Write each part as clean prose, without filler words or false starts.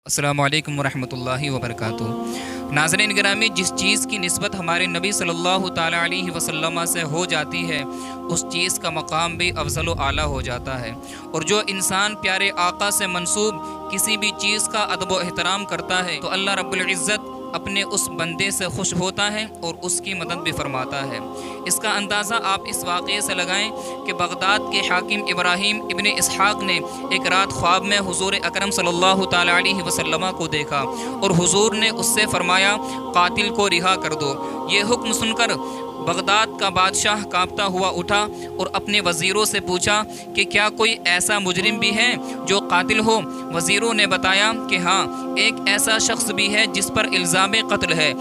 السلام علیکم ورحمۃ اللہ وبرکاتہ۔ ناظرین گرامی، جس چیز کی نسبت ہمارے نبی صلی اللہ تعالیٰ علیہ وسلم سے ہو جاتی ہے اس چیز کا مقام بھی افضل و اعلیٰ ہو جاتا ہے، اور جو انسان پیارے آقا سے منسوب کسی بھی چیز کا ادب و احترام کرتا ہے تو اللہ رب العزت اپنے اس بندے سے خوش ہوتا ہے اور اس کی مدد بھی فرماتا ہے۔ اس کا اندازہ آپ اس واقعے سے لگائیں کہ بغداد کے حاکم ابراہیم ابن اسحاق نے ایک رات خواب میں حضور اکرم صلی اللہ تعالیٰ علیہ وسلم کو دیکھا اور حضور نے اس سے فرمایا قاتل کو رہا کر دو۔ یہ حکم سن کر بغداد کا بادشاہ کانپتا ہوا اٹھا اور اپنے وزیروں سے پوچھا کہ کیا کوئی ایسا مجرم بھی ہے جو قاتل ہو؟ وزیروں نے بتایا کہ ہاں، ایک ایسا شخص بھی ہے جس پر الزام قتل ہے۔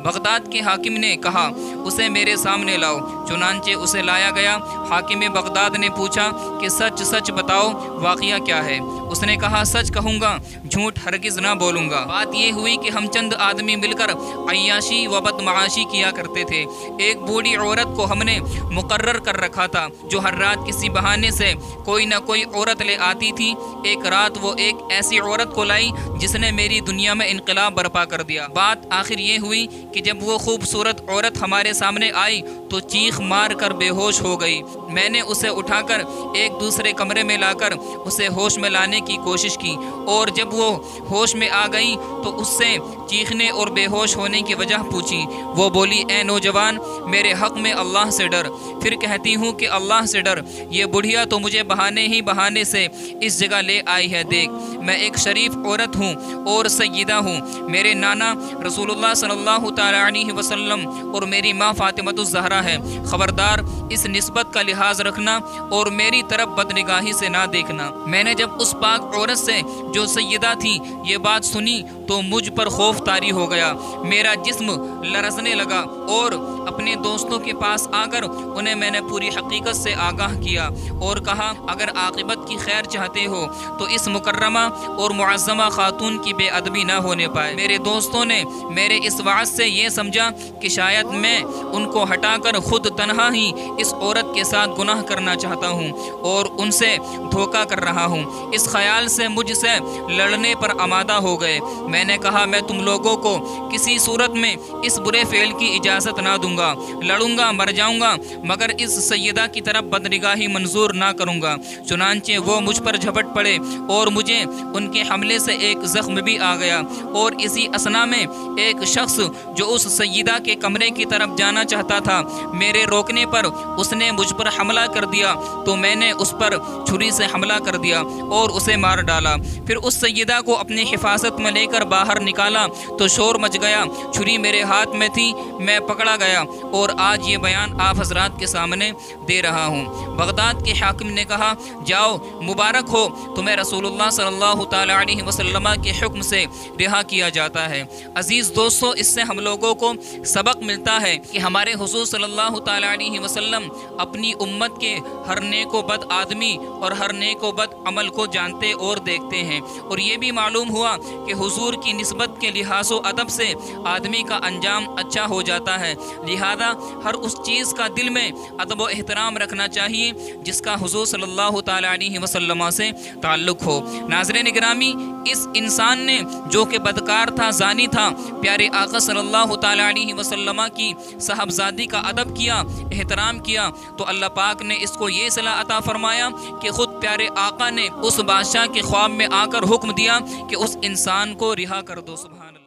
بغداد کے حاکم نے کہا اسے میرے سامنے لاؤ، چنانچہ اسے لایا گیا۔ حاکم بغداد نے پوچھا کہ سچ سچ بتاؤ واقعہ کیا ہے؟ اس نے کہا سچ کہوں گا، جھوٹ ہرگز نہ بولوں گا۔ بات یہ ہوئی کہ ہم چند آدمی مل کر عیاشی و بدمعاشی کیا کرتے تھے۔ ایک بوڑھی عورت کو ہم نے مقرر کر رکھا تھا جو ہر رات کسی بہانے سے کوئی نہ کوئی عورت لے آتی تھی۔ ایک رات وہ ایک ایسی عورت کو لائی جس نے میری دنیا میں انقلاب برپا کر دیا۔ بات آخر یہ ہوئی کہ جب وہ خوبصورت عورت ہمارے سامنے آئی تو چیخ مار کر بے ہوش ہو گئی۔ میں نے اسے اٹھا کر ایک دوسرے کمرے میں لا کر اسے ہوش میں لانے کی کوشش کی، اور جب وہ ہوش میں آ گئی تو اس سے چیخنے اور بے ہوش ہونے کی وجہ پوچھی۔ وہ بولی اے نوجوان، میرے حق میں اللہ سے ڈر۔ پھر کہتی ہوں کہ اللہ سے ڈر، یہ بڑھیا تو مجھے بہانے ہی بہانے سے اس جگہ لے آئی ہے۔ دیکھ، میں ایک شریف عورت ہوں اور سیدہ ہوں۔ میرے نانا رسول اللہ صلی اللہ تعالیٰ علیہ وسلم اور میری ماں فاطمۃ الزہرا ہے۔ خبردار اس نسبت کا لحاظ رکھنا اور میری طرف بدنگاہی سے نہ دیکھنا۔ میں نے جب اس پاک عورت سے جو سیدہ تھی یہ بات سنی تو مجھ پر خوف طاری ہو گیا، میرا جسم لرزنے لگا، اور اپنے دوستوں کے پاس آ کر انہیں میں نے پوری حقیقت سے آگاہ کیا اور کہا اگر عاقبت کی خیر چاہتے ہو تو اس مکرمہ اور معظمہ خاتون کی بے ادبی نہ ہونے پائے۔ میرے دوستوں نے میرے اس وعظ سے یہ سمجھا کہ شاید میں ان کو ہٹا کر خود تنہا ہی اس عورت کے ساتھ گناہ کرنا چاہتا ہوں اور ان سے دھوکہ کر رہا ہوں۔ اس خیال سے مجھ سے لڑنے پر آمادہ ہو گئے۔ میں نے کہا میں تم لوگوں کو کسی صورت میں اس برے فعل کی اجازت نہ دوں گا، لڑوں گا، مر جاؤں گا، مگر اس سیدہ کی طرف بدنگاہی منظور نہ کروں گا۔ چنانچہ وہ مجھ پر جھپٹ پڑے اور مجھے ان کے حملے سے ایک زخم بھی آ گیا، اور اسی اثنا میں ایک شخص جو اس سیدہ کے کمرے کی طرف جانا چاہتا تھا، میرے روکنے پر اس نے مجھ پر حملہ کر دیا تو میں نے اس پر چھری سے حملہ کر دیا اور اسے مار ڈالا۔ پھر اس سیدہ کو اپنی حفاظت میں لے کر باہر نکالا تو شور مچ گیا، چھری میرے ہاتھ میں تھی، میں پکڑا گیا، اور آج یہ بیان آپ حضرات کے سامنے دے رہا ہوں۔ بغداد کے حاکم نے کہا جاؤ، مبارک ہو، تمہیں رسول اللہ صلی اللہ تعالیٰ علیہ وسلم کے حکم سے رہا کیا جاتا ہے۔ عزیز دوستو، اس سے ہم لوگوں کو سبق ملتا ہے کہ ہمارے حضور صلی اللہ تعالیٰ علیہ وسلم اپنی امت کے ہر نیک و بد آدمی اور ہر نیک و بد عمل کو جانتے اور دیکھتے ہیں، اور یہ بھی معلوم ہوا کہ حضور کی نسبت کے لحاظ و ادب سے آدمی کا انجام اچھا ہو جاتا ہے۔ لہذا ہر اس چیز کا دل میں ادب و احترام رکھنا چاہیے جس کا حضور صلی اللہ تعالیٰ علیہ وسلم سے تعلق ہو۔ ناظرین گرامی، اس انسان نے جو کہ بدکار تھا، زانی تھا، پیارے آقا صلی اللہ تعالیٰ علیہ وسلم کی صاحبزادی کا ادب کیا، احترام کیا، تو اللہ پاک نے اس کو یہ صلاح عطا فرمایا کہ خود پیارے آقا نے اس بادشاہ کے خواب میں آ کر حکم دیا کہ اس انسان کو رہا کر دو۔ سبحان اللہ۔